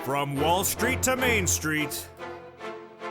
From Wall Street to Main Street,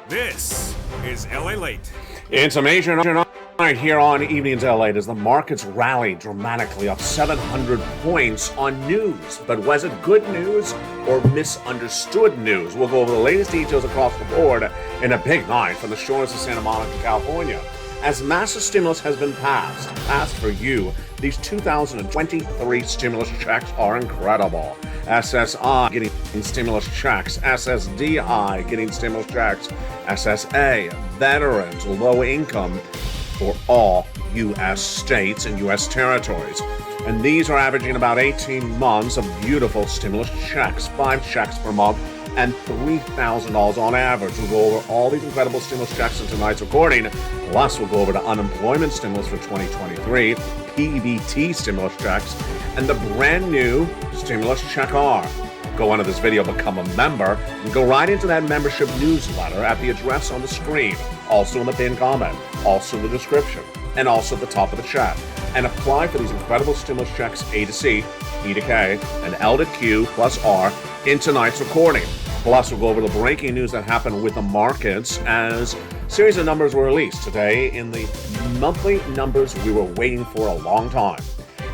this is LALATE. It's a major night here on Evenings LA as the markets rally dramatically up 700 points on news. But was it good news or misunderstood news? We'll go over the latest details across the board in a big night from the shores of Santa Monica, California. As massive stimulus has been passed for you, these 2023 stimulus checks are incredible. SSI getting stimulus checks, SSDI getting stimulus checks, SSA, veterans, low income for all U.S. states and U.S. territories. And these are averaging about 18 months of beautiful stimulus checks, 5 checks per month, and $3,000 on average. We'll go over all these incredible stimulus checks in tonight's recording. Plus, we'll go over the unemployment stimulus for 2023, PBT stimulus checks, and the brand new stimulus check R. Go onto this video, become a member, and go right into that membership newsletter at the address on the screen, also in the pinned comment, also in the description, and also at the top of the chat. And apply for these incredible stimulus checks A to C, E to K, and L to Q plus R in tonight's recording. Plus, we'll go over the breaking news that happened with the markets as a series of numbers were released today in the monthly numbers we were waiting for a long time.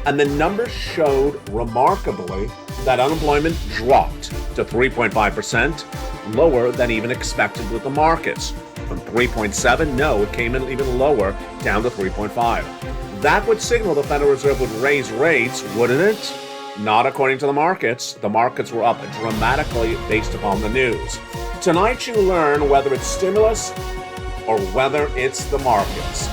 And the numbers showed remarkably that unemployment dropped to 3.5%, lower than even expected with the markets. From 3.7, no, it came in even lower, down to 3.5. That would signal the Federal Reserve would raise rates, wouldn't it? Not according to the markets. The markets were up dramatically based upon the news. Tonight you learn whether it's stimulus or whether it's the markets.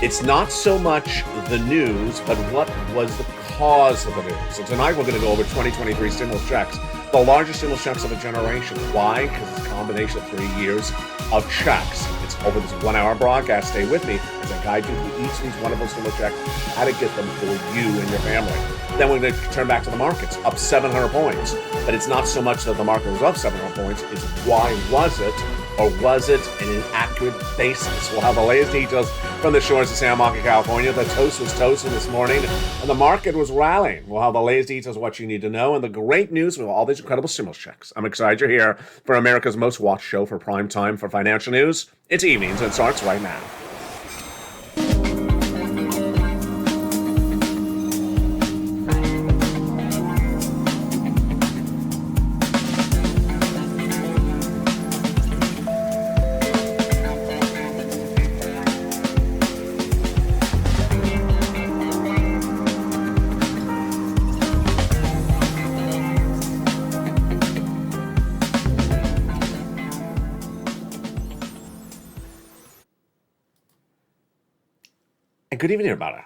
It's not so much the news, but what was the cause of the news. So tonight we're going to go over 2023 stimulus checks, the largest stimulus checks of a generation. Why? Because it's a combination of 3 years of checks. It's over this 1 hour broadcast. Stay with me as I guide you through each of these wonderful stimulus checks, how to get them for you and your family. Then we're going to turn back to the markets, up 700 points. But it's not so much that the market was up 700 points, it's why was it, or was it an inaccurate basis? We'll have the latest details from the shores of Santa Monica, California. The toast was toasting this morning, and the market was rallying. We'll have the latest details of what you need to know, and the great news with all these incredible stimulus checks. I'm excited you're here for America's most watched show for prime time for financial news. It's Evenings, and it starts right now. Good evening, everybody.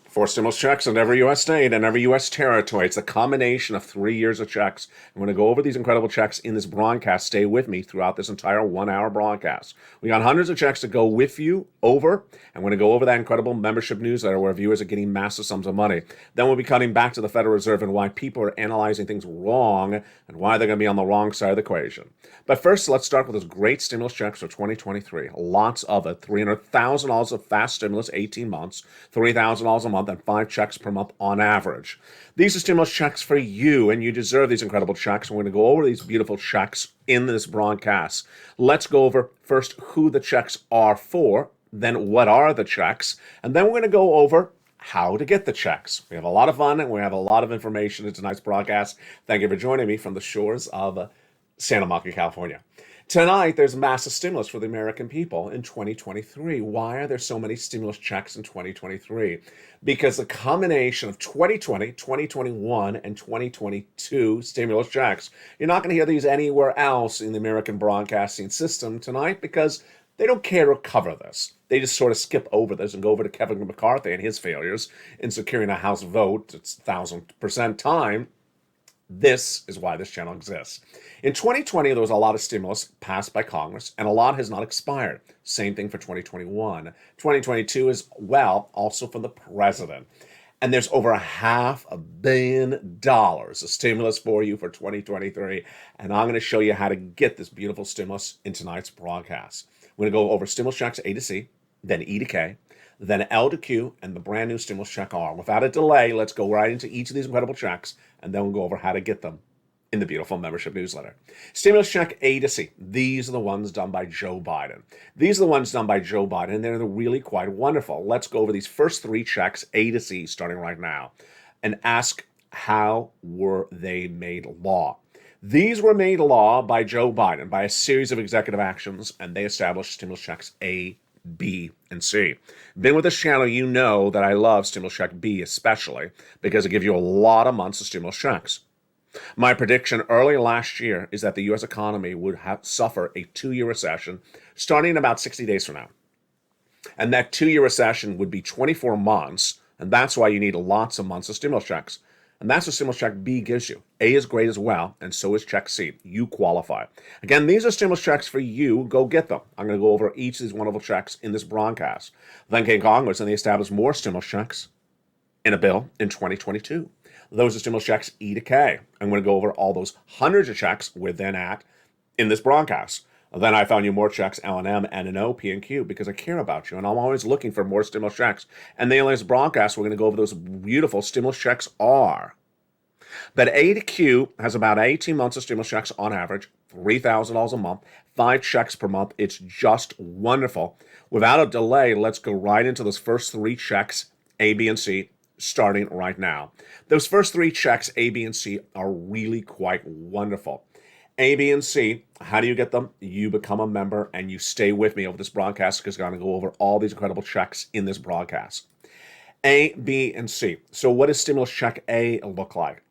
4 stimulus checks in every U.S. state and every U.S. territory. It's a combination of 3 years of checks. I'm going to go over these incredible checks in this broadcast. Stay with me throughout this entire 1 hour broadcast. We got hundreds of checks to go with you over. I'm going to go over that incredible membership newsletter where viewers are getting massive sums of money. Then we'll be cutting back to the Federal Reserve and why people are analyzing things wrong and why they're going to be on the wrong side of the equation. But first, let's start with those great stimulus checks for 2023. Lots of it. $300,000 of fast stimulus, 18 months, $3,000 a month, and 5 checks per month on average. These are stimulus checks for you, and you deserve these incredible checks. We're going to go over these beautiful checks in this broadcast. Let's go over first who the checks are for, then what are the checks, and then we're going to go over how to get the checks. We have a lot of fun, and we have a lot of information in tonight's broadcast. Thank you for joining me from the shores of Santa Monica, California. Tonight, there's massive stimulus for the American people in 2023. Why are there so many stimulus checks in 2023? Because the combination of 2020, 2021, and 2022 stimulus checks, you're not going to hear these anywhere else in the American broadcasting system tonight because they don't care to cover this. They just sort of skip over this and go over to Kevin McCarthy and his failures in securing a House vote. It's 1,000% time. This is why this channel exists. In 2020, there was a lot of stimulus passed by Congress, and a lot has not expired. Same thing for 2021. 2022 is, well, also from the president. And there's over $500 million of stimulus for you for 2023. And I'm going to show you how to get this beautiful stimulus in tonight's broadcast. We're going to go over stimulus checks A to C, then E to K, then L to Q, and the brand new stimulus check R. Without a delay, let's go right into each of these incredible checks, and then we'll go over how to get them in the beautiful membership newsletter. Stimulus check A to C. These are the ones done by Joe Biden. These are the ones done by Joe Biden, and they're really quite wonderful. Let's go over these first three checks, A to C, starting right now, and ask how were they made law. These were made law by Joe Biden by a series of executive actions, and they established stimulus checks A, B, and C. Been with this channel, you know that I love stimulus check B especially because it gives you a lot of months of stimulus checks. My prediction early last year is that the U.S. economy would suffer a 2-year recession starting in about 60 days from now. And that 2-year recession would be 24 months, and that's why you need lots of months of stimulus checks. And that's what stimulus check B gives you. A is great as well, and so is check C. You qualify. Again, these are stimulus checks for you. Go get them. I'm going to go over each of these wonderful checks in this broadcast. Then came Congress, and they established more stimulus checks in a bill in 2022. Those are stimulus checks E to K. I'm going to go over all those hundreds of checks we're then at in this broadcast. Then I found you more checks, L and M, N and O, P and Q, because I care about you, and I'm always looking for more stimulus checks. And then in this broadcast, we're going to go over those beautiful stimulus checks are. But A to Q has about 18 months of stimulus checks on average, $3,000 a month, 5 checks per month. It's just wonderful. Without a delay, let's go right into those first 3 checks, A, B, and C, starting right now. Those first 3 checks, A, B, and C, are really quite wonderful. A, B, and C, how do you get them? You become a member and you stay with me over this broadcast because I'm going to go over all these incredible checks in this broadcast. A, B, and C. So what does stimulus check A look like?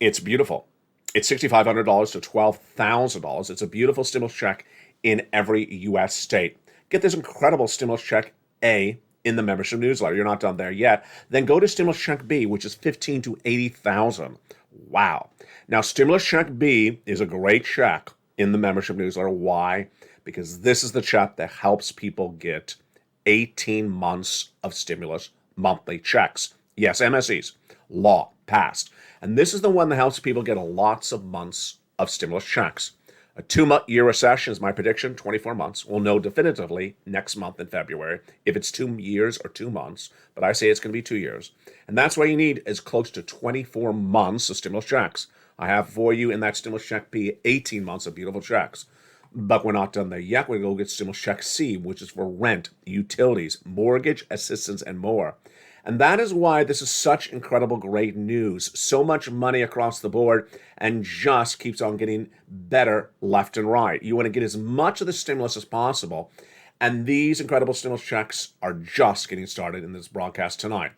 It's beautiful. It's $6,500 to $12,000. It's a beautiful stimulus check in every U.S. state. Get this incredible stimulus check A in the membership newsletter. You're not done there yet. Then go to stimulus check B, which is $15,000 to $80,000. Wow. Now, stimulus check B is a great check in the membership newsletter. Why? Because this is the check that helps people get 18 months of stimulus monthly checks. Yes, MSEs, law, passed. And this is the one that helps people get lots of months of stimulus checks. A 2-year recession is my prediction, 24 months. We'll know definitively next month in February if it's 2 years or 2 months, but I say it's going to be 2 years. And that's why you need is close to 24 months of stimulus checks. I have for you in that stimulus check P 18 months of beautiful checks. But we're not done there yet. We're going to go get stimulus check C, which is for rent, utilities, mortgage assistance, and more. And that is why this is such incredible, great news. So much money across the board and just keeps on getting better left and right. You want to get as much of the stimulus as possible. And these incredible stimulus checks are just getting started in this broadcast tonight.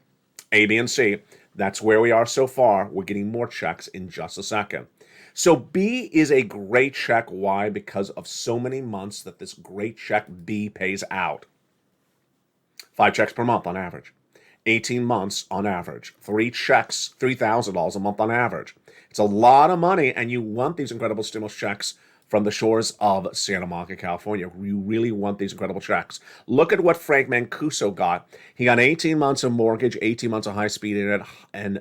A, B, and C, that's where we are so far. We're getting more checks in just a second. So B is a great check. Why? Because of so many months that this great check B pays out. 5 checks per month on average. 18 months on average. 3 checks, $3,000 a month on average. It's a lot of money, and you want these incredible stimulus checks from the shores of Santa Monica, California. You really want these incredible checks. Look at what Frank Mancuso got. He got 18 months of mortgage, 18 months of high-speed internet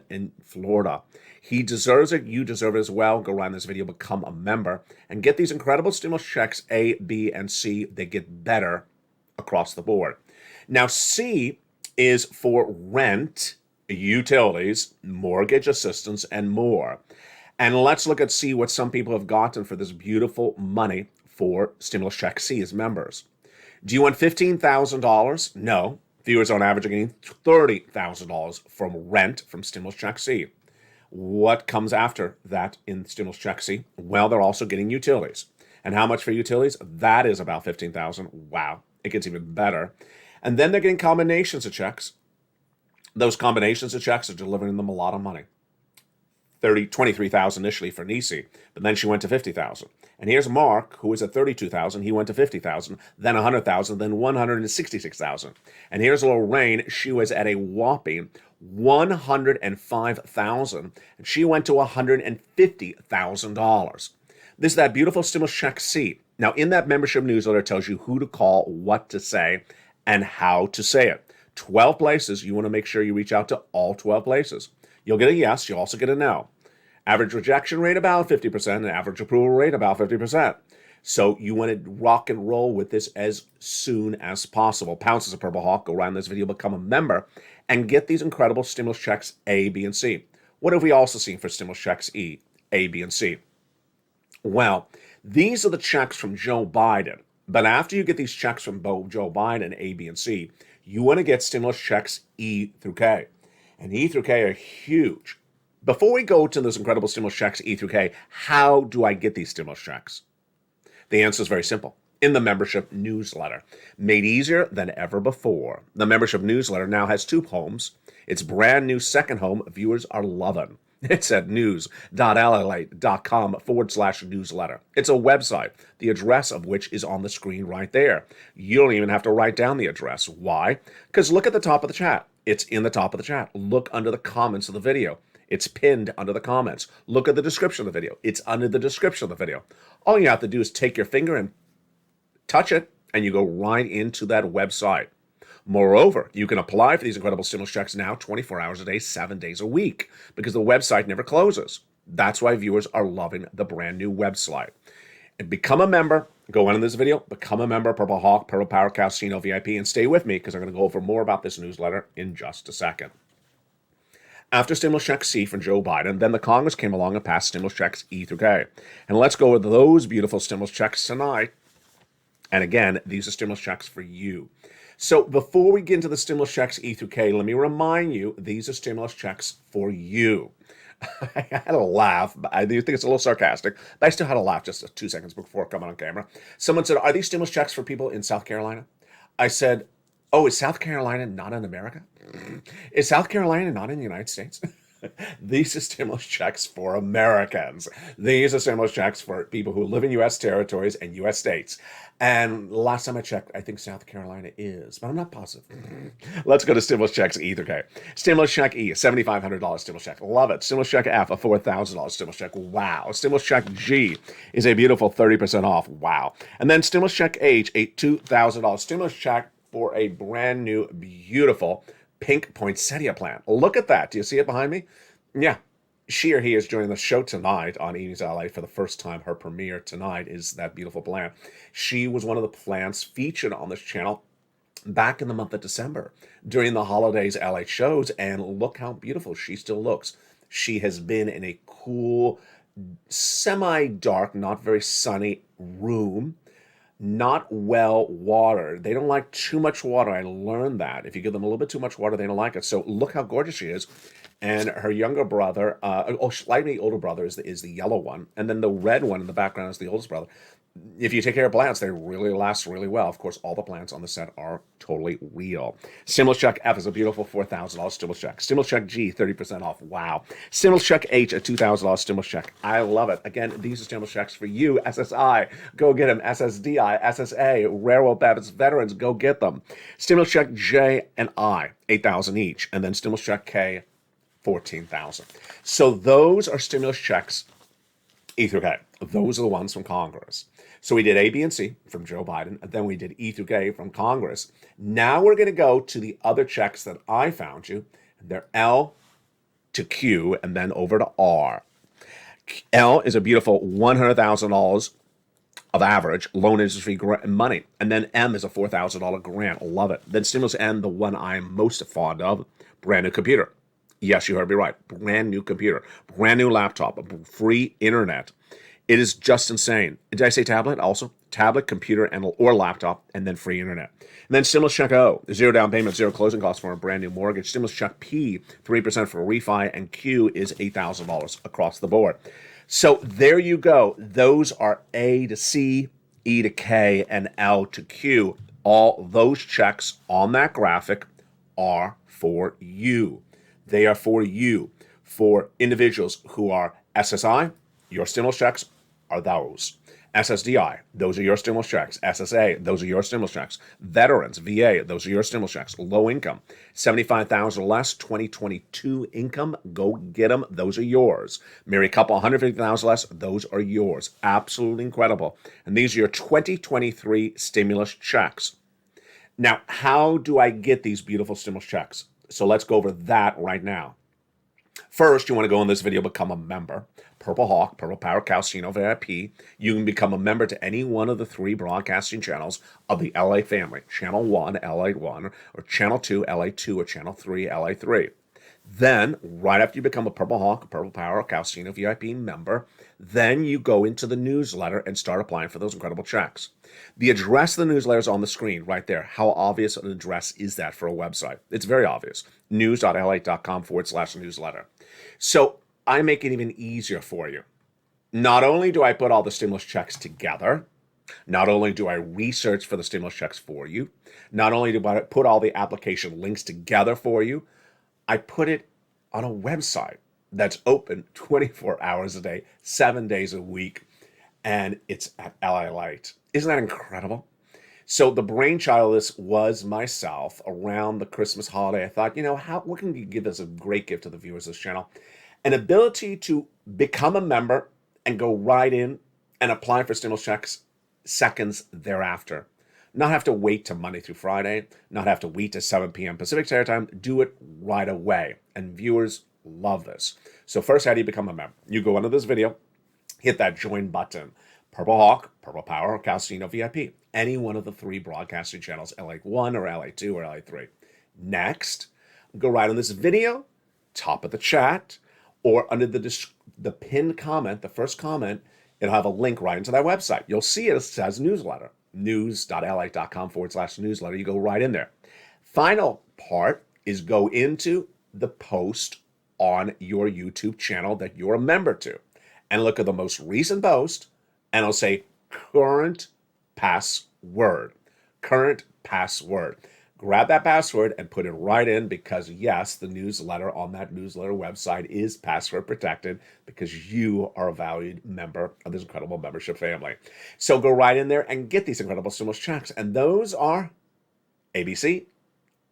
in Florida. He deserves it. You deserve it as well. Go around this video, become a member, and get these incredible stimulus checks A, B, and C. They get better across the board. Now, C is for rent, utilities, mortgage assistance, and more. And let's look at see what some people have gotten for this beautiful money for stimulus check C as members. Do you want $15,000? No. Viewers on average are getting $30,000 from rent from stimulus check C. What comes after that in stimulus check C? Well, they're also getting utilities. And how much for utilities? That is about $15,000. Wow, it gets even better. And then they're getting combinations of checks. Those combinations of checks are delivering them a lot of money. $23,000 initially for Nisi, but then she went to $50,000. And here's Mark, who was at $32,000. He went to $50,000, then $100,000, then $166,000. And here's Lorraine. She was at a whopping $105,000, and she went to $150,000. This is that beautiful stimulus check C. Now, in that membership newsletter, it tells you who to call, what to say, and how to say it. 12 places. You want to make sure you reach out to all 12 places. You'll get a yes. You'll also get a no. Average rejection rate about 50%, and average approval rate about 50%. So you want to rock and roll with this as soon as possible. Pounce as a Purple Hawk. Go around this video, become a member, and get these incredible stimulus checks A, B, and C. What have we also seen for stimulus checks E? A, B, and C. Well, these are the checks from Joe Biden. But after you get these checks from both Joe Biden, A, B, and C, you want to get stimulus checks E through K. And E through K are huge. Before we go to those incredible stimulus checks E through K, how do I get these stimulus checks? The answer is very simple. In the membership newsletter, made easier than ever before. The membership newsletter now has 2 homes. Its brand new second home viewers are loving. It's at news.lalate.com/newsletter. It's a website, the address of which is on the screen right there. You don't even have to write down the address. Why? Because look at the top of the chat. It's in the top of the chat. Look under the comments of the video. It's pinned under the comments. Look at the description of the video. It's under the description of the video. All you have to do is take your finger and touch it, and you go right into that website. Moreover, you can apply for these incredible stimulus checks now 24 hours a day, 7 days a week, because the website never closes. That's why viewers are loving the brand new website. And become a member. Go into this video, become a member of Purple Hawk, Purple Power Casino VIP, and stay with me because I'm going to go over more about this newsletter in just a second. After stimulus check C from Joe Biden, then the Congress came along and passed stimulus checks E through K. And let's go with those beautiful stimulus checks tonight. And again, these are stimulus checks for you. So before we get into the stimulus checks E through K, let me remind you, these are stimulus checks for you. I had a laugh. I do think it's a little sarcastic, but I still had a laugh just 2 seconds before coming on camera. Someone said, are these stimulus checks for people in South Carolina? I said, oh, is South Carolina not in America? Is South Carolina not in the United States? These are stimulus checks for Americans. These are stimulus checks for people who live in U.S. territories and U.S. states. And last time I checked, I think South Carolina is, but I'm not positive. Let's go to stimulus checks E through K. Stimulus check E, $7,500 stimulus check. Love it. Stimulus check F, a $4,000 stimulus check. Wow. Stimulus check G is a beautiful 30% off. Wow. And then stimulus check H, a $2,000 stimulus check for a brand new, beautiful pink poinsettia plant. Look at that. Do you see it behind me? Yeah. She or he is joining the show tonight on Evenings LA for the first time. Her premiere tonight is that beautiful plant. She was one of the plants featured on this channel back in the month of December during the holidays LA shows, and look how beautiful she still looks. She has been in a cool, semi-dark, not very sunny room, not well watered. They don't like too much water. I learned that. If you give them a little bit too much water, they don't like it. So look how gorgeous she is. And her younger brother, slightly older brother is the yellow one. And then the red one in the background is the oldest brother. If you take care of plants, they really last really well. Of course, all the plants on the set are totally real. Stimulus check F is a beautiful $4,000 stimulus check. Stimulus check G, 30% off. Wow. Stimulus check H, a $2,000 stimulus check. I love it. Again, these are stimulus checks for you. SSI, go get them. SSDI, SSA, Railroad Baptist Veterans, go get them. Stimulus check J and I, $8,000 each. And then stimulus check K, $14,000. So those are stimulus checks E through K. Those are the ones from Congress. So we did A, B, and C from Joe Biden, and then we did E through K from Congress. Now we're going to go to the other checks that I found you. They're L to Q and then over to R. L is a beautiful $100,000 of average loan industry money. And then M is a $4,000 grant. Love it. Then stimulus N, the one I'm most fond of, brand new computer. Yes, you heard me right. Brand new computer, brand new laptop, free internet. It is just insane. Did I say tablet also? Tablet, computer, or laptop, and then free internet. And then stimulus check O, 0 down payment, 0 closing costs for a brand new mortgage. Stimulus check P, 3% for refi, and Q is $8,000 across the board. So there you go. Those are A to C, E to K, and L to Q. All those checks on that graphic are for you. They are for you. For individuals who are SSI, your stimulus checks are those. SSDI, those are your stimulus checks. SSA, those are your stimulus checks. Veterans, VA, those are your stimulus checks. Low income, $75,000 or less, 2022 income, go get them. Those are yours. Married couple, $150,000 less, those are yours. Absolutely incredible. And these are your 2023 stimulus checks. Now, how do I get these beautiful stimulus checks? So let's go over that right now. First, you want to go in this video, become a member. Purple Hawk, Purple Power Casino VIP. You can become a member to any one of the 3 broadcasting channels of the LA family. Channel 1, LA 1, or Channel 2, LA 2, or Channel 3, LA 3. Then, right after you become a Purple Hawk, Purple Power, or Calcino VIP member, then you go into the newsletter and start applying for those incredible checks. The address of the newsletter is on the screen right there. How obvious an address is that for a website? It's very obvious. news.la.com/newsletter. So I make it even easier for you. Not only do I put all the stimulus checks together, not only do I research for the stimulus checks for you, not only do I put all the application links together for you, I put it on a website that's open 24 hours a day, 7 days a week, and it's at LALATE. Isn't that incredible? So the brainchild of this was myself around the Christmas holiday. I thought, what can you give as a great gift to the viewers of this channel? An ability to become a member and go right in and apply for stimulus checks seconds thereafter. Not have to wait to Monday through Friday, not have to wait to 7 p.m. Pacific Standard Time. Do it right away. And viewers love this. So first, how do you become a member? You go under this video, hit that join button. Purple Hawk, Purple Power, or Calcino VIP. Any one of the 3 broadcasting channels, LA1 or LA2 or LA3. Next, go right on this video, top of the chat, or under the pinned comment, the first comment, it'll have a link right into that website. You'll see it says newsletter. news.la.com/newsletter. You go right in there. Final part is go into the post on your YouTube channel that you're a member to and look at the most recent post, and it'll say current password. Current password. Grab that password and put it right in, because yes, the newsletter on that newsletter website is password protected because you are a valued member of this incredible membership family. So go right in there and get these incredible stimulus checks. And those are ABC,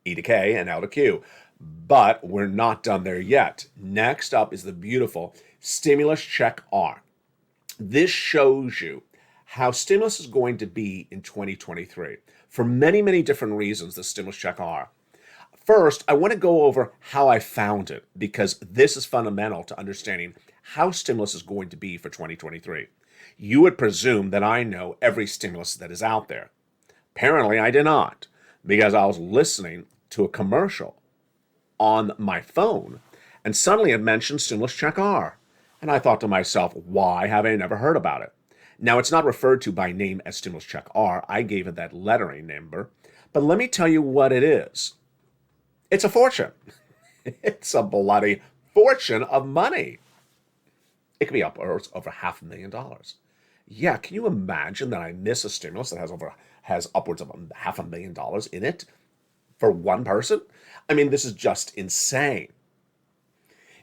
E to K, and L to Q. But we're not done there yet. Next up is the beautiful Stimulus Check R. This shows you how stimulus is going to be in 2023 for many, many different reasons, the Stimulus Check R. First, I want to go over how I found it, because this is fundamental to understanding how stimulus is going to be for 2023. You would presume that I know every stimulus that is out there. Apparently, I did not, because I was listening to a commercial on my phone, and suddenly it mentioned Stimulus Check R. And I thought to myself, why have I never heard about it? Now, it's not referred to by name as Stimulus Check R. I gave it that lettering number. But let me tell you what it is. It's a fortune. It's a bloody fortune of money. It could be upwards over $500,000. Yeah, can you imagine that I miss a stimulus that has upwards of $500,000 in it for one person? I mean, this is just insane.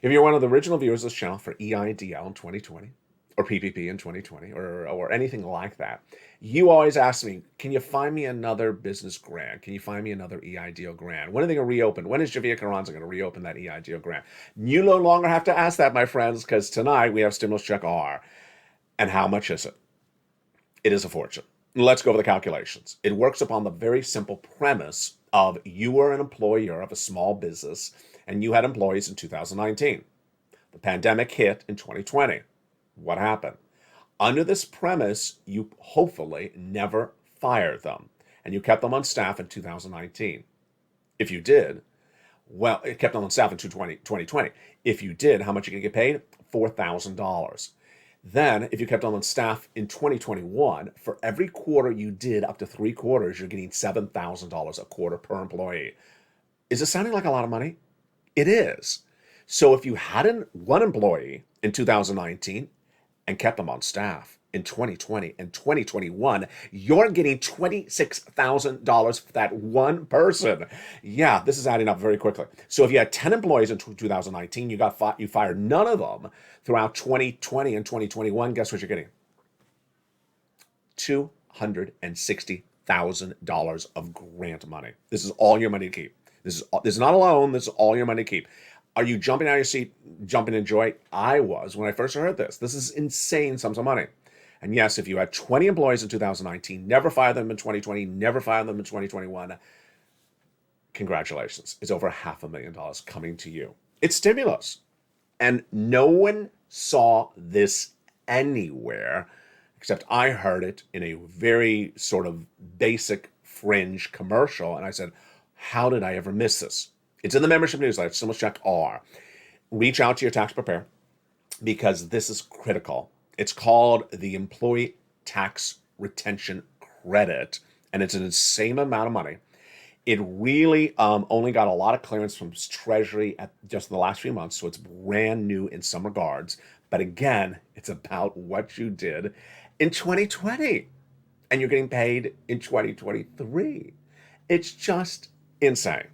If you're one of the original viewers of this channel for EIDL in 2020, or PPP in 2020, or anything like that, you always ask me, can you find me another business grant? Can you find me another EIDL grant? When are they going to reopen? When is Javier Carranza going to reopen that EIDL grant? You no longer have to ask that, my friends, because tonight we have Stimulus Check R. And how much is it? It is a fortune. Let's go over the calculations. It works upon the very simple premise of you were an employer of a small business and you had employees in 2019. The pandemic hit in 2020. What happened? Under this premise, you hopefully never fired them, and you kept them on staff in 2019. If you did, well, it kept them on staff in 2020. If you did, how much are you going to get paid? $4,000. Then, if you kept them on staff in 2021, for every quarter you did up to 3 quarters, you're getting $7,000 a quarter per employee. Is it sounding like a lot of money? It is. So if you had one employee in 2019 and kept them on staff in 2020 and 2021, you're getting $26,000 for that one person. Yeah, this is adding up very quickly. So if you had 10 employees in 2019, you fired none of them throughout 2020 and 2021, guess what you're getting? $260,000 of grant money. This is all your money to keep. This is not a loan. This is all your money to keep. Are you jumping out of your seat, jumping in joy? I was when I first heard this. This is insane sums of money. And yes, if you had 20 employees in 2019, never fired them in 2020, never fired them in 2021, congratulations. It's over $500,000 coming to you. It's stimulus. And no one saw this anywhere, except I heard it in a very sort of basic fringe commercial. And I said, how did I ever miss this? It's in the membership newsletter, stimulus check R. Reach out to your tax preparer because this is critical. It's called the Employee Tax Retention Credit, and it's an insane amount of money. It really only got a lot of clearance from Treasury at just the last few months, so it's brand new in some regards. But again, it's about what you did in 2020, and you're getting paid in 2023. It's just insane.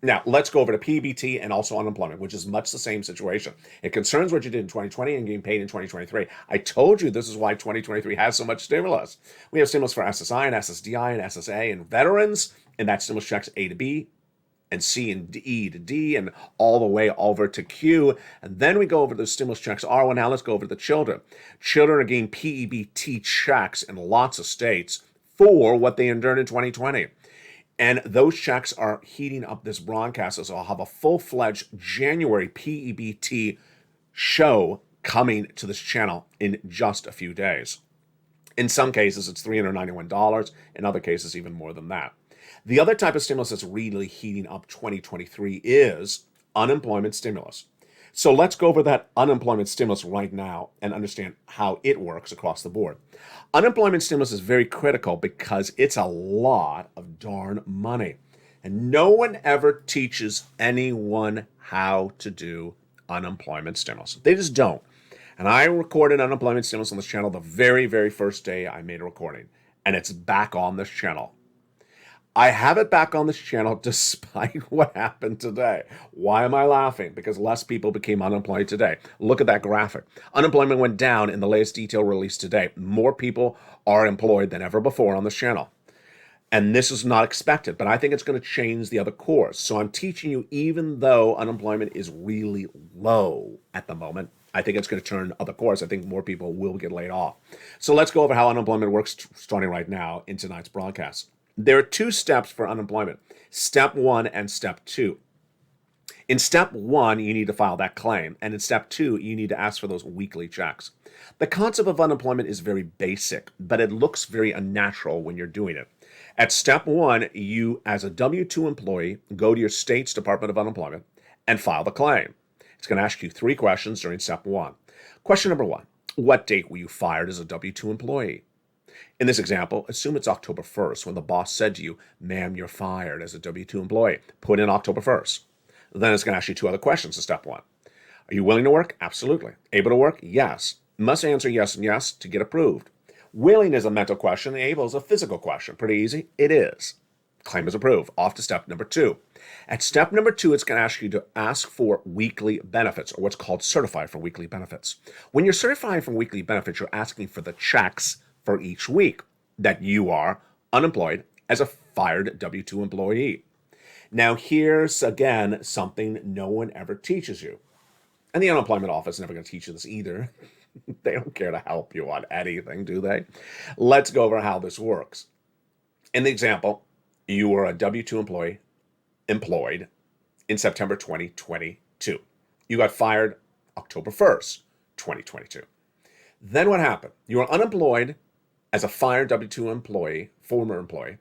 Now, let's go over to PBT and also unemployment, which is much the same situation. It concerns what you did in 2020 and getting paid in 2023. I told you this is why 2023 has so much stimulus. We have stimulus for SSI and SSDI and SSA and veterans, and that stimulus checks A to B and C and E to D and all the way over to Q. And then we go over the stimulus checks R. Well, now let's go over to the children. Children are getting PEBT checks in lots of states for what they endured in 2020. And those checks are heating up this broadcast. So I'll have a full-fledged January PEBT show coming to this channel in just a few days. In some cases, it's $391. In other cases, even more than that. The other type of stimulus that's really heating up 2023 is unemployment stimulus. So let's go over that unemployment stimulus right now and understand how it works across the board. Unemployment stimulus is very critical because it's a lot of darn money. And no one ever teaches anyone how to do unemployment stimulus. They just don't. And I recorded unemployment stimulus on this channel the very, very first day I made a recording. And it's back on this channel. I have it back on this channel despite what happened today. Why am I laughing? Because less people became unemployed today. Look at that graphic. Unemployment went down in the latest detail released today. More people are employed than ever before on this channel. And this is not expected, but I think it's going to change the other course. So I'm teaching you, even though unemployment is really low at the moment, I think it's going to turn the other course. I think more people will get laid off. So let's go over how unemployment works starting right now in tonight's broadcast. There are two steps for unemployment, step 1 and step 2. In step 1, you need to file that claim. And in step 2, you need to ask for those weekly checks. The concept of unemployment is very basic, but it looks very unnatural when you're doing it. At step 1, you, as a W-2 employee, go to your state's Department of Unemployment and file the claim. It's going to ask you 3 questions during step 1. Question number 1, what date were you fired as a W-2 employee? In this example, assume it's October 1st when the boss said to you, ma'am, you're fired as a W-2 employee. Put in October 1st. Then it's going to ask you 2 other questions in step 1. Are you willing to work? Absolutely. Able to work? Yes. Must answer yes and yes to get approved. Willing is a mental question. Able is a physical question. Pretty easy? It is. Claim is approved. Off to step number 2. At step number 2, it's going to ask you to ask for weekly benefits, or what's called certified for weekly benefits. When you're certifying for weekly benefits, you're asking for the checks for each week that you are unemployed as a fired W-2 employee. Now, here's, again, something no one ever teaches you. And the unemployment office is never going to teach you this either. They don't care to help you on anything, do they? Let's go over how this works. In the example, you were a W-2 employee employed in September 2022. You got fired October 1st, 2022. Then what happened? You were unemployed as a fired W-2 employee, former employee,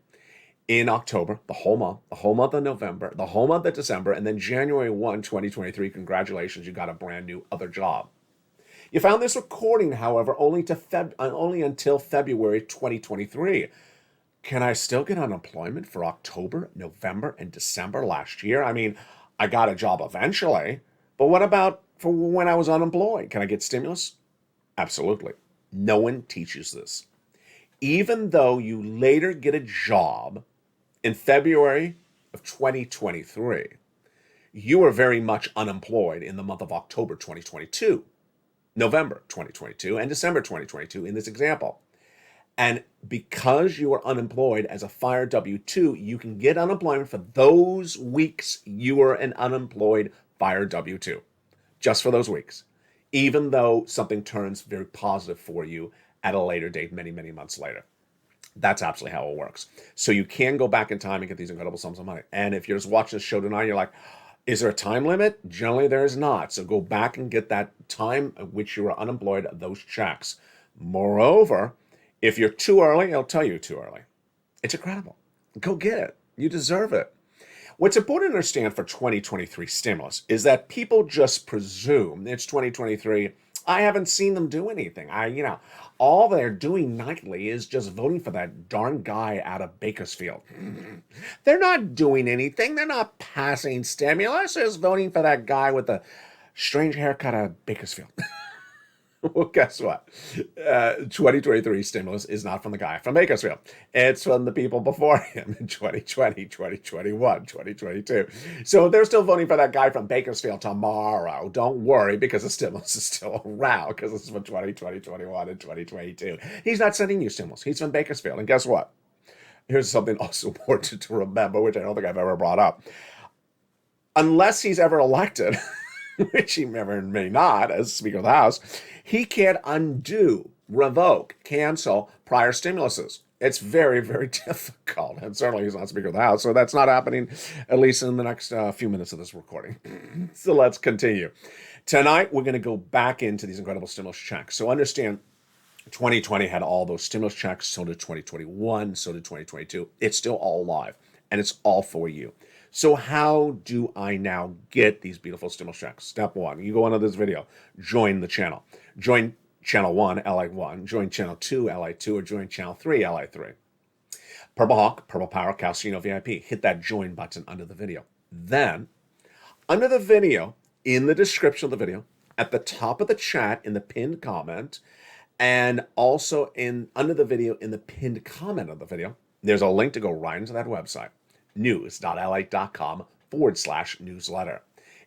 in October, the whole month of November, the whole month of December, and then January 1, 2023, congratulations, you got a brand new other job. You found this recording, however, only until February 2023. Can I still get unemployment for October, November, and December last year? I mean, I got a job eventually, but what about for when I was unemployed? Can I get stimulus? Absolutely. No one teaches this. Even though you later get a job in February of 2023, you were very much unemployed in the month of October 2022, November 2022, and December 2022 in this example. And because you are unemployed as a fired W-2, you can get unemployment for those weeks you were an unemployed fired W-2, just for those weeks, even though something turns very positive for you at a later date, many, many months later. That's absolutely how it works. So you can go back in time and get these incredible sums of money. And if you're just watching this show tonight, you're like, is there a time limit? Generally, there is not. So go back and get that time at which you were unemployed, those checks. Moreover, if you're too early, I'll tell you too early. It's incredible. Go get it. You deserve it. What's important to understand for 2023 stimulus is that people just presume it's 2023. I haven't seen them do anything. All they're doing nightly is just voting for that darn guy out of Bakersfield. They're not doing anything. They're not passing stimulus. They're just voting for that guy with the strange haircut out of Bakersfield. Well, guess what? 2023 stimulus is not from the guy from Bakersfield. It's from the people before him in 2020, 2021, 2022. So they're still voting for that guy from Bakersfield tomorrow. Don't worry, because the stimulus is still around, because this is for 2020, 2021, and 2022. He's not sending you stimulus. He's from Bakersfield. And guess what? Here's something also important to remember, which I don't think I've ever brought up. Unless he's ever elected, which he may not as Speaker of the House, he can't undo, revoke, cancel prior stimuluses. It's very, very difficult. And certainly he's not Speaker of the House, so that's not happening, at least in the next few minutes of this recording. So let's continue. Tonight, we're going to go back into these incredible stimulus checks. So understand, 2020 had all those stimulus checks, so did 2021, so did 2022. It's still all live, and it's all for you. So how do I now get these beautiful stimulus checks? Step one, you go into this video, join the channel. Join channel 1, LA1, join channel 2, LA2, or join channel 3, LA3. Purple Hawk, Purple Power, Calcino VIP. Hit that join button under the video. Then, under the video, in the description of the video, at the top of the chat, in the pinned comment, and also under the video, in the pinned comment of the video, there's a link to go right into that website. news.lalate.com/newsletter.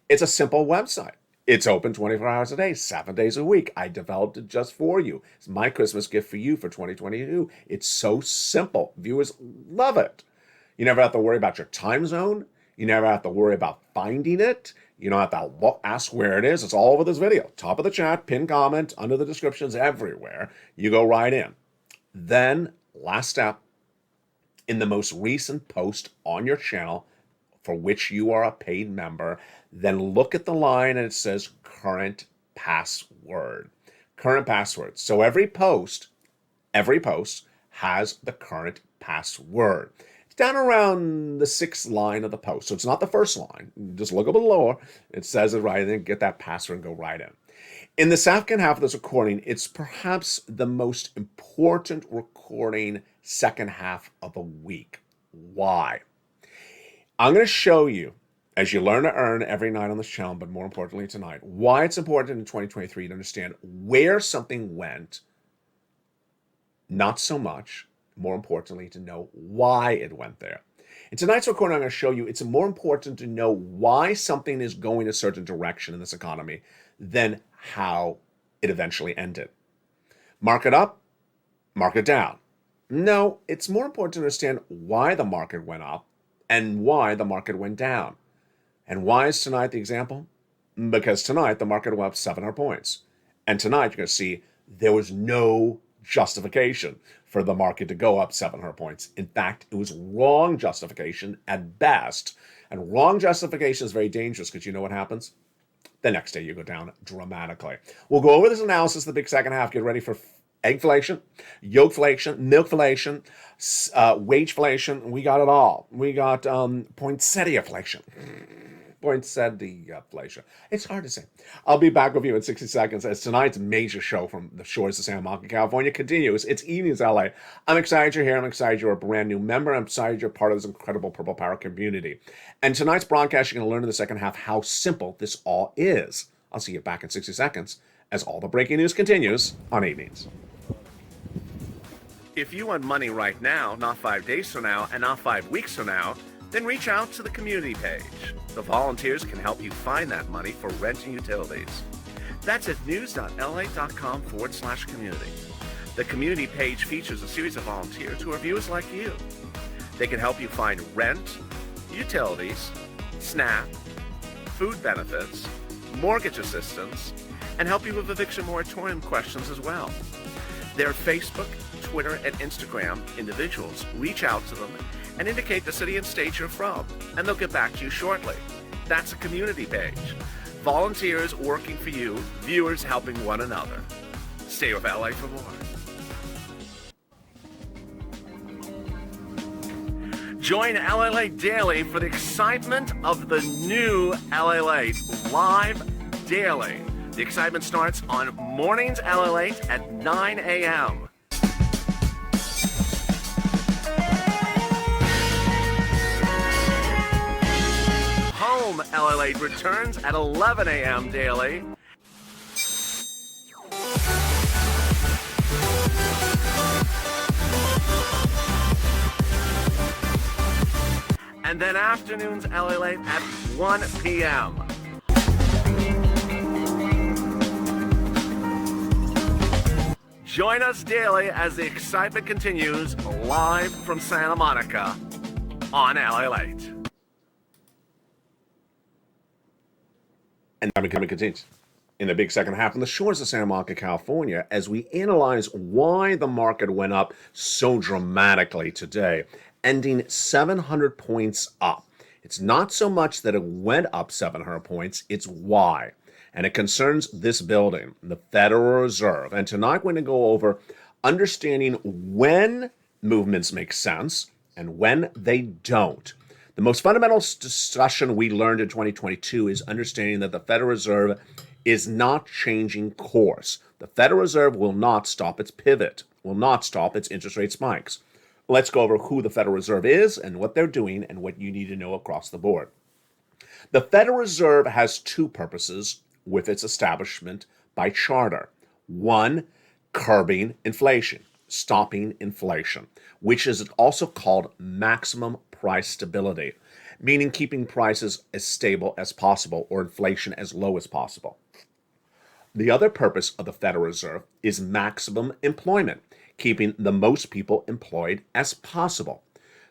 It's a simple website. It's open 24 hours a day, 7 days a week. I developed it just for you. It's my Christmas gift for you for 2022. It's so simple. Viewers love it. You never have to worry about your time zone. You never have to worry about finding it. You don't have to ask where it is. It's all over this video. Top of the chat, pinned comment, under the descriptions, everywhere. You go right in. Then, last step, in the most recent post on your channel for which you are a paid member, then look at the line and it says current password. Current password. So every post has the current password. It's down around the 6th line of the post. So it's not the first line. Just look a little lower. It says it right, and then get that password and go right in. In the second half of this recording, it's perhaps the most important recording second half of the week. Why? I'm going to show you, as you learn to earn every night on this channel, but more importantly tonight, why it's important in 2023 to understand where something went, not so much, more importantly, to know why it went there. In tonight's recording, I'm going to show you it's more important to know why something is going a certain direction in this economy than how it eventually ended. Market up, market down. No, it's more important to understand why the market went up and why the market went down. And why is tonight the example? Because tonight the market went up 700 points. And tonight you're going to see there was no justification for the market to go up 700 points. In fact, it was wrong justification at best. And wrong justification is very dangerous because you know what happens? The next day you go down dramatically. We'll go over this analysis in the big second half. Get ready for eggflation, yolkflation, milkflation, wageflation. We got it all. We got poinsettiaflation. Poinsettiaflation. It's hard to say. I'll be back with you in 60 seconds as tonight's major show from the shores of San Marcos, California continues. It's Evenings LA. I'm excited you're here. I'm excited you're a brand new member. I'm excited you're part of this incredible Purple Power community. And tonight's broadcast, you're going to learn in the second half how simple this all is. I'll see you back in 60 seconds as all the breaking news continues on Evenings. If you want money right now, not 5 days from now, and not 5 weeks from now, then reach out to the community page. The volunteers can help you find that money for rent and utilities. That's at news.lalate.com/community. The community page features a series of volunteers who are viewers like you. They can help you find rent, utilities, SNAP, food benefits, mortgage assistance, and help you with eviction moratorium questions as well. Their Facebook, Twitter, and Instagram individuals reach out to them and indicate the city and state you're from, and they'll get back to you shortly. That's a community page. Volunteers working for you, viewers helping one another. Stay with LA for more. Join LALATE Daily for the excitement of the new LALATE live daily. The excitement starts on mornings LALATE at 9 a.m. Home LALATE returns at 11 a.m. daily. And then afternoons LALATE at 1 p.m. Join us daily as the excitement continues live from Santa Monica on LALATE. And time continues in the big second half on the shores of Santa Monica, California, as we analyze why the market went up so dramatically today, ending 700 points up. It's not so much that it went up 700 points, it's why. And it concerns this building, the Federal Reserve. And tonight we're going to go over understanding when movements make sense and when they don't. The most fundamental discussion we learned in 2022 is understanding that the Federal Reserve is not changing course. The Federal Reserve will not stop its pivot, will not stop its interest rate spikes. Let's go over who the Federal Reserve is and what they're doing and what you need to know across the board. The Federal Reserve has two purposes with its establishment by charter. One, curbing inflation, stopping inflation, which is also called maximum price stability, meaning keeping prices as stable as possible or inflation as low as possible. The other purpose of the Federal Reserve is maximum employment, keeping the most people employed as possible.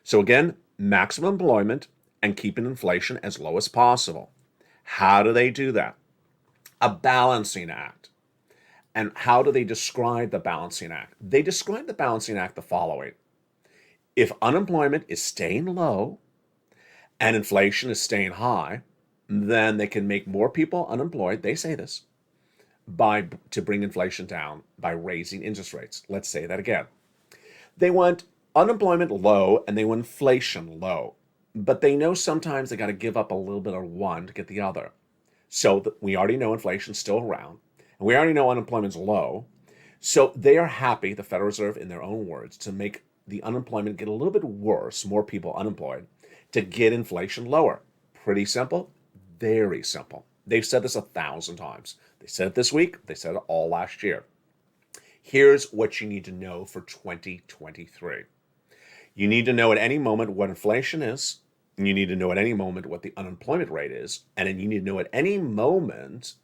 So again, maximum employment and keeping inflation as low as possible. How do they do that? A balancing act. And how do they describe the balancing act? They describe the balancing act the following. If unemployment is staying low and inflation is staying high, then they can make more people unemployed, they say this, to bring inflation down by raising interest rates. Let's say that again. They want unemployment low and they want inflation low, but they know sometimes they got to give up a little bit of one to get the other. So we already know inflation's still around, and we already know unemployment's low. So they are happy, the Federal Reserve, in their own words, to make the unemployment get a little bit worse, more people unemployed, to get inflation lower. Pretty simple, very simple. They've said this 1,000 times. They said it this week, they said it all last year. Here's what you need to know for 2023. You need to know at any moment what inflation is, and you need to know at any moment what the unemployment rate is, and then you need to know at any moment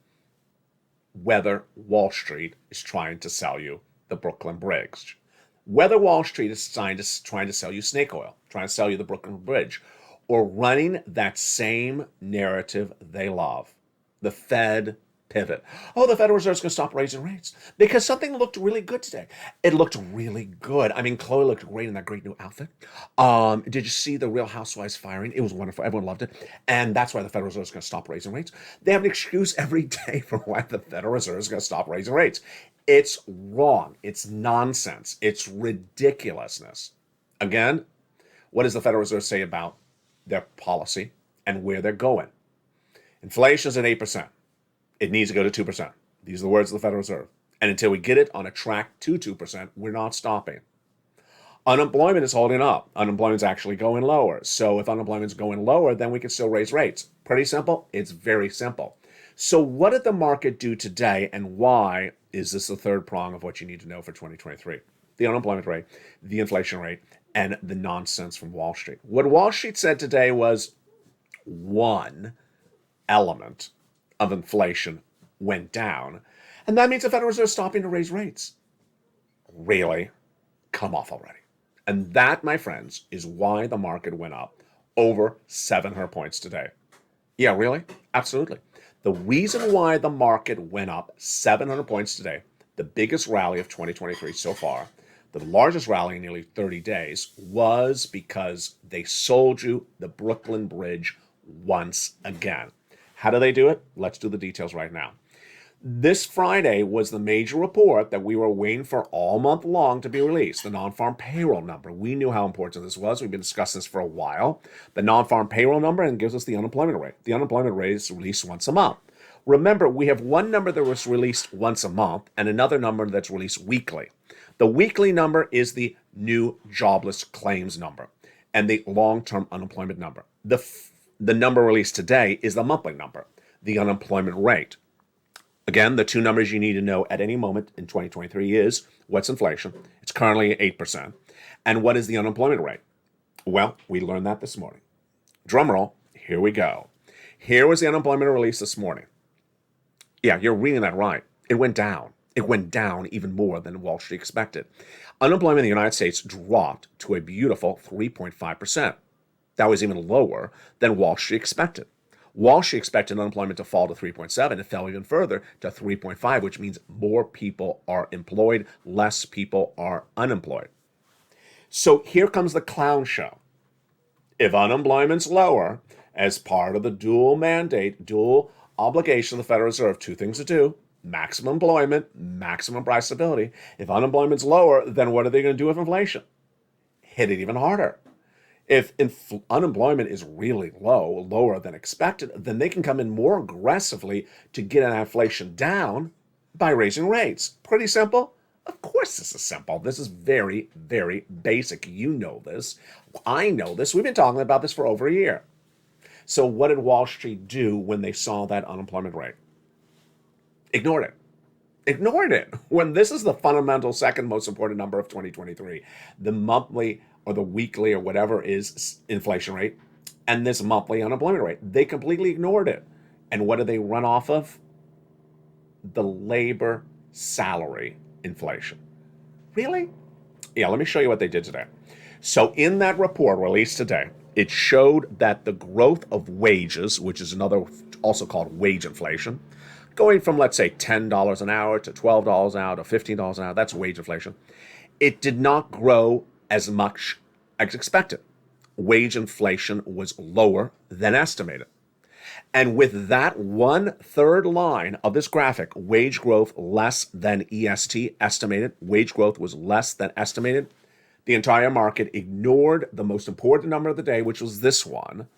whether Wall Street is trying to sell you the Brooklyn Bridge. Whether Wall Street is trying to sell you snake oil, trying to sell you the Brooklyn Bridge, or running that same narrative they love. The Fed pivot. Oh, the Federal Reserve's going to stop raising rates because something looked really good today. It looked really good. I mean, Chloe looked great in that great new outfit. Did you see the Real Housewives firing? It was wonderful. Everyone loved it. And that's why the Federal Reserve is going to stop raising rates. They have an excuse every day for why the Federal Reserve is going to stop raising rates. It's wrong. It's nonsense. It's ridiculousness. Again, what does the Federal Reserve say about their policy and where they're going? Inflation is at 8%. It needs to go to 2%. These are the words of the Federal Reserve. And until we get it on a track to 2%, we're not stopping. Unemployment is holding up. Unemployment is actually going lower. So if unemployment is going lower, then we can still raise rates. Pretty simple? It's very simple. So what did the market do today, and why is this the third prong of what you need to know for 2023? The unemployment rate, the inflation rate, and the nonsense from Wall Street. What Wall Street said today was one element of inflation went down, and that means the Federal Reserve is stopping to raise rates. Really? Come off already. And that, my friends, is why the market went up over 700 points today. Yeah, really? Absolutely. The reason why the market went up 700 points today, the biggest rally of 2023 so far, the largest rally in nearly 30 days, was because they sold you the Brooklyn Bridge once again. How do they do it? Let's do the details right now. This Friday was the major report that we were waiting for all month long to be released, the non-farm payroll number. We knew how important this was. We've been discussing this for a while. The non-farm payroll number and gives us the unemployment rate. The unemployment rate is released once a month. Remember, we have one number that was released once a month and another number that's released weekly. The weekly number is the new jobless claims number and the long-term unemployment number. The number released today is the monthly number, the unemployment rate. Again, the two numbers you need to know at any moment in 2023 is what's inflation? It's currently 8%. And what is the unemployment rate? Well, we learned that this morning. Drum roll, here we go. Here was the unemployment release this morning. Yeah, you're reading that right. It went down. It went down even more than Wall Street expected. Unemployment in the United States dropped to a beautiful 3.5%. That was even lower than Wall Street expected. Wall Street expected unemployment to fall to 3.7. It fell even further to 3.5, which means more people are employed, less people are unemployed. So here comes the clown show. If unemployment's lower, as part of the dual mandate, dual obligation of the Federal Reserve, two things to do: maximum employment, maximum price stability. If unemployment's lower, then what are they going to do with inflation? Hit it even harder. If unemployment is really low, lower than expected, then they can come in more aggressively to get inflation down by raising rates. Pretty simple? Of course this is simple. This is very, very basic. You know this. I know this. We've been talking about this for over a year. So what did Wall Street do when they saw that unemployment rate? Ignored it. Ignored it. When this is the fundamental second most important number of 2023, the monthly or the weekly or whatever is inflation rate, and this monthly unemployment rate. They completely ignored it. And what do they run off of? The labor salary inflation. Really? Yeah, let me show you what they did today. So in that report released today, it showed that the growth of wages, which is another also called wage inflation, going from, let's say, $10 an hour to $12 an hour to $15 an hour, that's wage inflation. It did not grow as much as expected. Wage inflation was lower than estimated. And with that 1/3 line of this graphic, wage growth less than EST estimated, wage growth was less than estimated, the entire market ignored the most important number of the day, which was this one,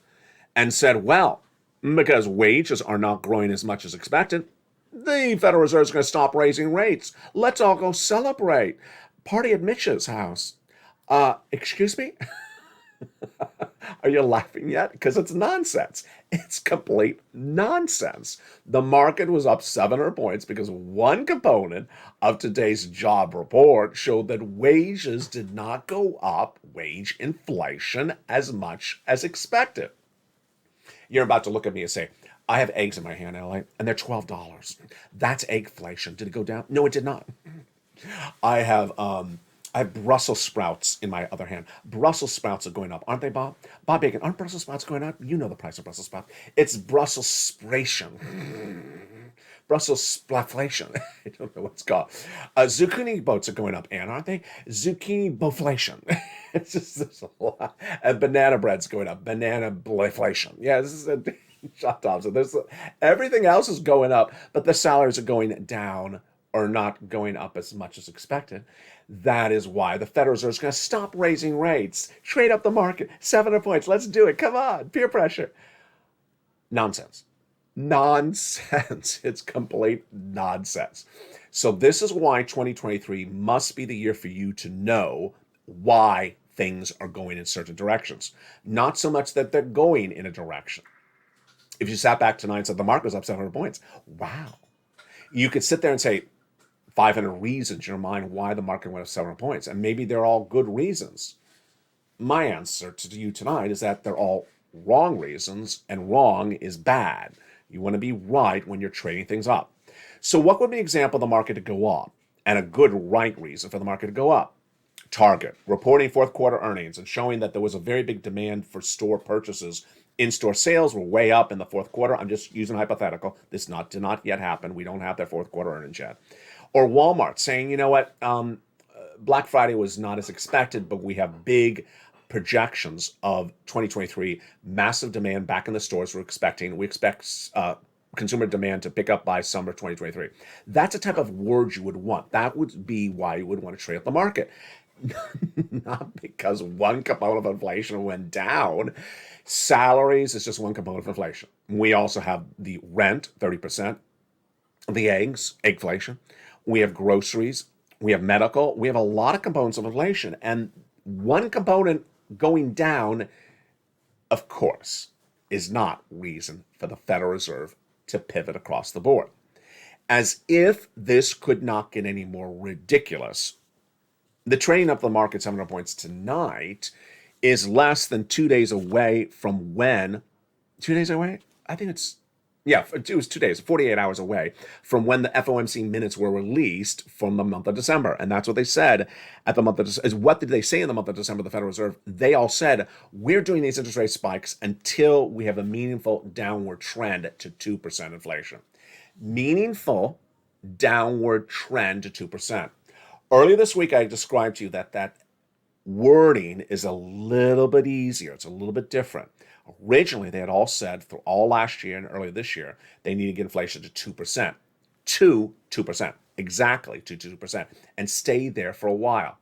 and said, well, because wages are not growing as much as expected, the Federal Reserve is going to stop raising rates. Let's all go celebrate. Party at Mitch's house. Excuse me? Are you laughing yet? Because it's nonsense. It's complete nonsense. The market was up 700 points because one component of today's job report showed that wages did not go up, wage inflation, as much as expected. You're about to look at me and say, I have eggs in my hand, LA, and they're $12. That's eggflation. Did it go down? No, it did not. I have Brussels sprouts in my other hand. Brussels sprouts are going up, aren't they, Bob? Bob Bacon, aren't Brussels sprouts going up? You know the price of Brussels sprouts. It's Brussels spration. Brussels splaflation. I don't know what it's called. Zucchini boats are going up, and aren't they? Zucchini boflation. It's just there's a lot. And banana bread's going up. Banana boflation. Yeah, this is a shot top. So there's everything else is going up, but the salaries are going down or not going up as much as expected. That is why the Federal Reserve is going to stop raising rates. Trade up the market. 700 points. Let's do it. Come on. Peer pressure. Nonsense. Nonsense. It's complete nonsense. So this is why 2023 must be the year for you to know why things are going in certain directions. Not so much that they're going in a direction. If you sat back tonight and said the market was up 700 points, wow. You could sit there and say 500 reasons in your mind why the market went up 700 points, and maybe they're all good reasons. My answer to you tonight is that they're all wrong reasons, and wrong is bad. You want to be right when you're trading things up. So what would be an example of the market to go up, and a good right reason for the market to go up? Target reporting fourth quarter earnings and showing that there was a very big demand for store purchases. In-store sales were way up in the fourth quarter. I'm just using hypothetical. This did not yet happen. We don't have their fourth quarter earnings yet. Or Walmart saying, you know what, Black Friday was not as expected, but we have big projections of 2023, massive demand back in the stores. We expect consumer demand to pick up by summer 2023. That's the type of word you would want. That would be why you would want to trade up the market. Not because one component of inflation went down. Salaries is just one component of inflation. We also have the rent, 30%, the eggs, eggflation. We have groceries. We have medical. We have a lot of components of inflation. And one component going down, of course, is not reason for the Federal Reserve to pivot across the board. As if this could not get any more ridiculous, the trading up the market 700 points tonight is less than 2 days away from when, 2 days away? I think it was 2 days, 48 hours away from when the FOMC minutes were released from the month of December. And that's what they said at the month of December. What did they say in the month of December, the Federal Reserve? They all said, we're doing these interest rate spikes until we have a meaningful downward trend to 2% inflation. Meaningful downward trend to 2%. Earlier this week, I described to you that wording is a little bit easier. It's a little bit different. Originally, they had all said through all last year and earlier this year, they need to get inflation to 2%. To 2%. Exactly to 2%. And stay there for a while.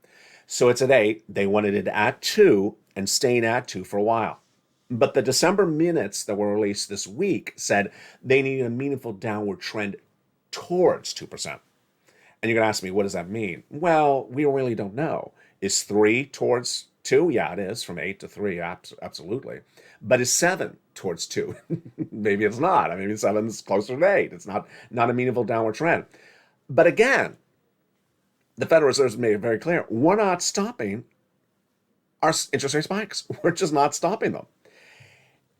So it's at 8. They wanted it at 2 and staying at 2 for a while. But the December minutes that were released this week said they needed a meaningful downward trend towards 2%. And you're going to ask me, what does that mean? Well, we really don't know. Is 3 towards 2? Yeah, it is. From 8 to 3, absolutely. But is 7 towards 2? Maybe it's not. I mean, 7 is closer to 8. It's not a meaningful downward trend. But again, the Federal Reserve has made it very clear, we're not stopping our interest rate spikes. We're just not stopping them.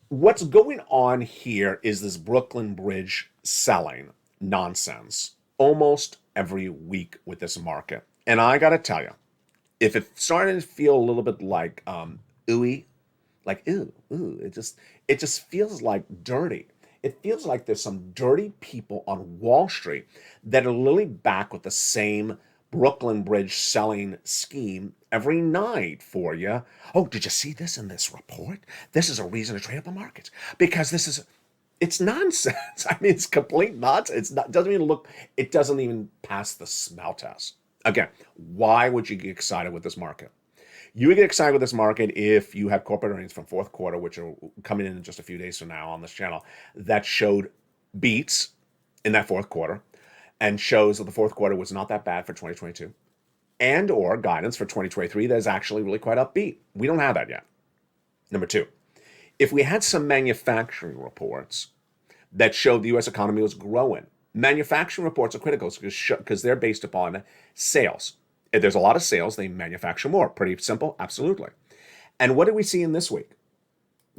What's going on here is this Brooklyn Bridge selling nonsense almost every week with this market. And I got to tell you, if it's starting to feel a little bit like ooey, like ooh, it just feels like dirty. It feels like there's some dirty people on Wall Street that are literally back with the same Brooklyn Bridge selling scheme every night for you. Oh, did you see this in this report? This is a reason to trade up the markets because it's nonsense. I mean, it's complete nonsense. It doesn't even pass the smell test. Again, why would you get excited with this market? You would get excited with this market if you had corporate earnings from fourth quarter, which are coming in just a few days from now on this channel, that showed beats in that fourth quarter and shows that the fourth quarter was not that bad for 2022 and or guidance for 2023 that is actually really quite upbeat. We don't have that yet. Number 2, if we had some manufacturing reports that showed the U.S. economy was growing, manufacturing reports are critical because they're based upon sales. If there's a lot of sales, they manufacture more. Pretty simple, absolutely. And what did we see in this week?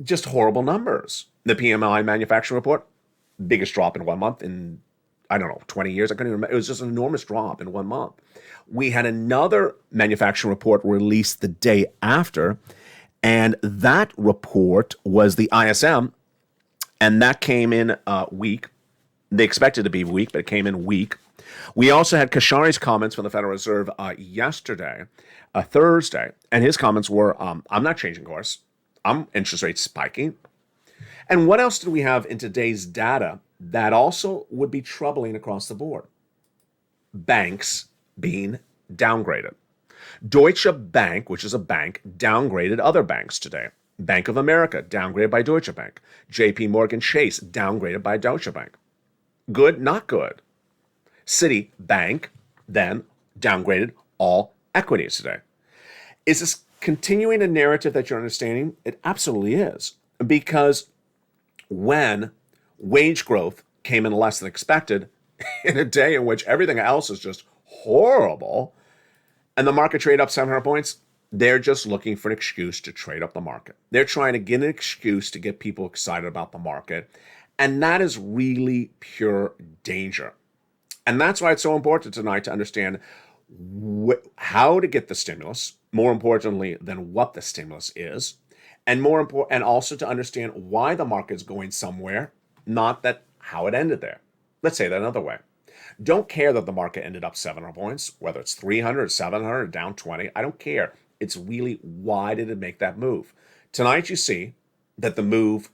Just horrible numbers. The PMI manufacturing report, biggest drop in 1 month in, 20 years. I couldn't even remember. It was just an enormous drop in 1 month. We had another manufacturing report released the day after, and that report was the ISM, and that came in weak. They expected it to be weak, but it came in weak. We also had Kashari's comments from the Federal Reserve yesterday, Thursday, and his comments were, I'm not changing course. I'm interest rates spiking. And what else did we have in today's data that also would be troubling across the board? Banks being downgraded. Deutsche Bank, which is a bank, downgraded other banks today. Bank of America, downgraded by Deutsche Bank. JP Morgan Chase, downgraded by Deutsche Bank. Good, not good. Citibank then downgraded all equities today. Is this continuing a narrative that you're understanding? It absolutely is. Because when wage growth came in less than expected, in a day in which everything else is just horrible, and the market trade up 700 points, they're just looking for an excuse to trade up the market. They're trying to get an excuse to get people excited about the market. And that is really pure danger. And that's why it's so important tonight to understand how to get the stimulus, more importantly than what the stimulus is, and and also to understand why the market's going somewhere, not that how it ended there. Let's say that another way. Don't care that the market ended up 700 points, whether it's 300 or 700 or down 20. I don't care. It's really, why did it make that move? Tonight you see that the move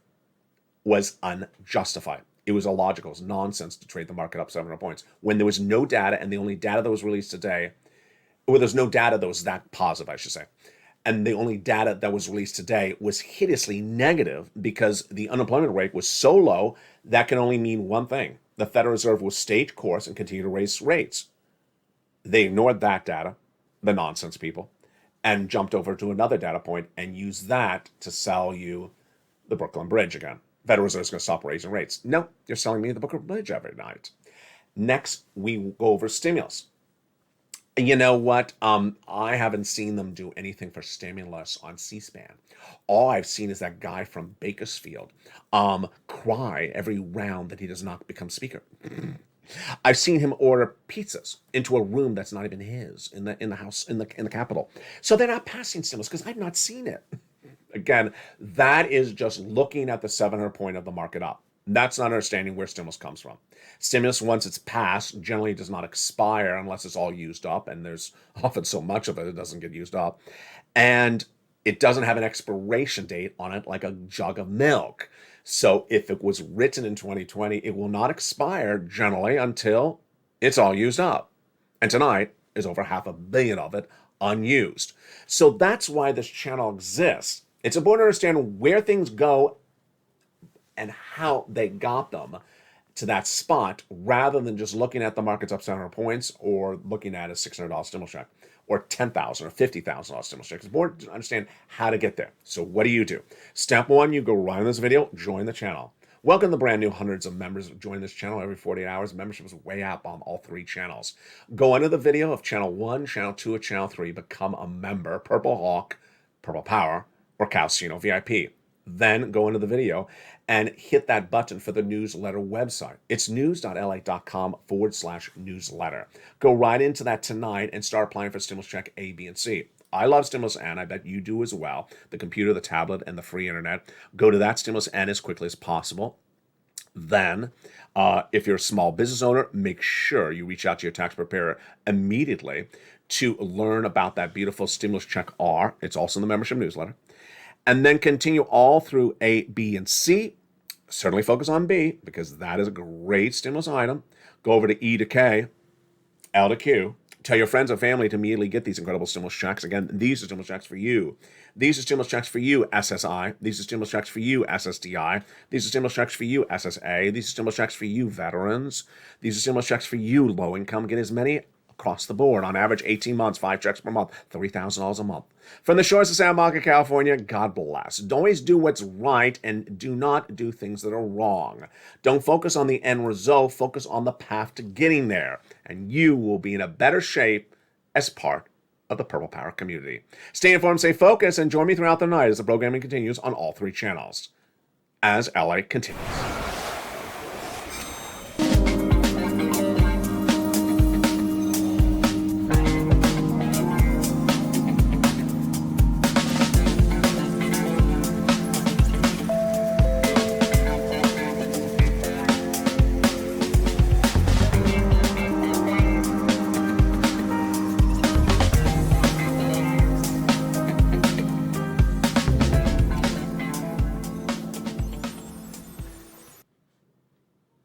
was unjustified. It was illogical. It was nonsense to trade the market up 700 points when there was no data, and the only data that was released today, well, there's no data that was that positive, I should say. And the only data that was released today was hideously negative because the unemployment rate was so low that can only mean one thing. The Federal Reserve will stay course and continue to raise rates. They ignored that data, the nonsense people, and jumped over to another data point and used that to sell you the Brooklyn Bridge again. Federal Reserve is going to stop raising rates. No, you're selling me the Brooklyn Bridge every night. Next, we go over stimulus. You know what? I haven't seen them do anything for stimulus on C-SPAN. All I've seen is that guy from Bakersfield cry every round that he does not become speaker. I've seen him order pizzas into a room that's not even his in the house in the Capitol. So they're not passing stimulus because I've not seen it. Again, that is just looking at the 700 point of the market up. That's not understanding where stimulus comes from. Stimulus, once it's passed, generally does not expire unless it's all used up, and there's often so much of it, it doesn't get used up. And it doesn't have an expiration date on it like a jug of milk. So if it was written in 2020, it will not expire generally until it's all used up. And tonight is over 500 million of it unused. So that's why this channel exists. It's important to understand where things go and how they got them to that spot rather than just looking at the markets up 700 points or looking at a $600 stimulus check or $10,000 or $50,000 stimulus check. It's important to understand how to get there. So what do? Step one, you go right on this video, join the channel. Welcome the brand new hundreds of members join this channel every 48 hours. Membership is way up on all three channels. Go under the video of channel 1, channel 2, or channel 3, become a member, Purple Hawk, Purple Power, or Calcino VIP. Then go into the video and hit that button for the newsletter website. It's news.lalate.com/newsletter. Go right into that tonight and start applying for stimulus check A, B, and C. I love Stimulus N. I bet you do as well. The computer, the tablet, and the free internet. Go to that Stimulus N as quickly as possible. Then, if you're a small business owner, make sure you reach out to your tax preparer immediately to learn about that beautiful Stimulus Check R. It's also in the membership newsletter. And then continue all through A, B, and C. Certainly focus on B because that is a great stimulus item. Go over to E to K, L to Q. Tell your friends and family to immediately get these incredible stimulus checks. Again, these are stimulus checks for you. These are stimulus checks for you, SSI. These are stimulus checks for you, SSDI. These are stimulus checks for you, SSA. These are stimulus checks for you, veterans. These are stimulus checks for you, low income. Get as many across the board. On average, 18 months, 5 checks per month, $3,000 a month. From the shores of Santa Monica, California, God bless. Don't always do what's right and do not do things that are wrong. Don't focus on the end result. Focus on the path to getting there. And you will be in a better shape as part of the Purple Power community. Stay informed, stay focused, and join me throughout the night as the programming continues on all three channels. As LA continues.